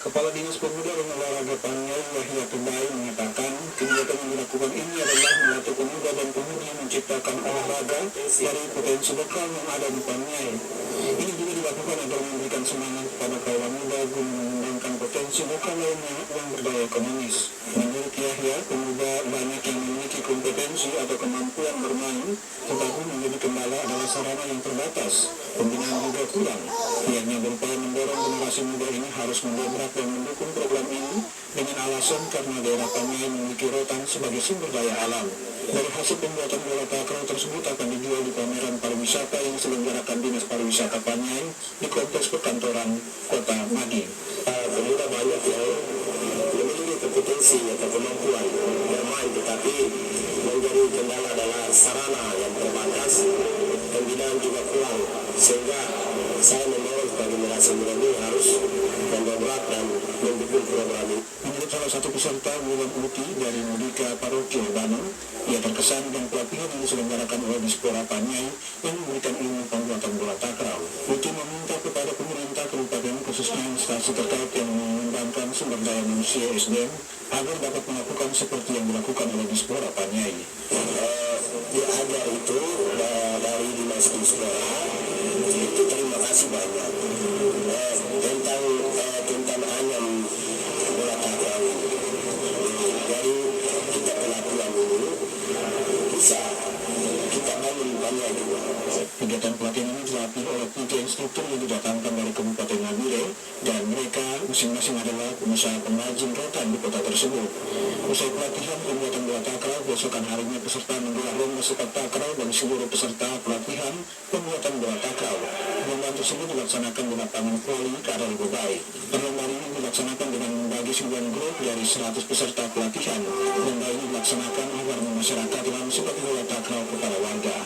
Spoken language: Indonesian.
Kepala Dinas Pemuda dan Olahraga Paniai Yahya Tubai mengatakan kegiatan yang dilakukan ini adalah melatih pemuda dan pemudi menciptakan olahraga dari potensi lokal yang ada di Paniai. Ini juga dilakukan agar memberikan semangat kepada kaum muda guna mengembangkan potensi lokal lainnya yang berdaya ekonomis. Menurut Yahya, pemuda banyak yang memiliki kompetensi atau kemampuan bermain, tetapi menjadi kendala adalah sarana yang terbatas. Pembinaan juga kurang. Pihaknya berupaya mendorong generasi muda ini harus mendobrak dan mendukung program ini dengan alasan karena daerah Paniai memiliki rotan sebagai sumber daya alam. Dari hasil pembuatan bola takraw tersebut akan dijual di pameran pariwisata yang diselenggarakan Dinas Pariwisata Paniai di kompleks perkantoran Kota Madi. Pemuda banyak yang memiliki kompetensi atau kemampuan bermain, tetapi menjadi kendala adalah sarana yang terbatas, pembinaan juga kurang, sehingga saya membawa kepada generasi muda ini harus mendobrak dan mendukung program ini. Menurut salah satu peserta Wulan Uti dari Mudika Paroki Bano, ia terkesan dengan pelatihan yang diselenggarakan oleh Dispora Paniai yang memberikan ilmu pembuatan bola takraw. Uti meminta kepada pemerintah kabupaten khususnya instansi terkait yang mengembangkan sumber daya manusia SDM agar dapat melakukan seperti yang dilakukan oleh Dispora Paniai. Ada itu dari Dinas Dispora, itu terima kasih banyak tentang anyam bola takraw ini. Dari kita pelatihan ini bisa kita bangun banyak juga. Kegiatan pelatihan ini dilatih oleh 3 instruktur yang didatangkan dari Kabupaten Nabire dan mereka masing-masing adalah pengusaha pengrajin rotan di kota tersebut. Usai pelatihan pembuatan bola takraw, besokan harinya peserta menggelar lomba sepak takraw dan seluruh peserta pelatihan pembuatan bola takraw. Lomba tersebut dilaksanakan di lapangan voli Karel Bobai. Perlombaan ini dilaksanakan dengan membagi 9 grup dari 100 peserta pelatihan. Lomba ini dilaksanakan agar masyarakat dalam sepak bola takraw kepada warga.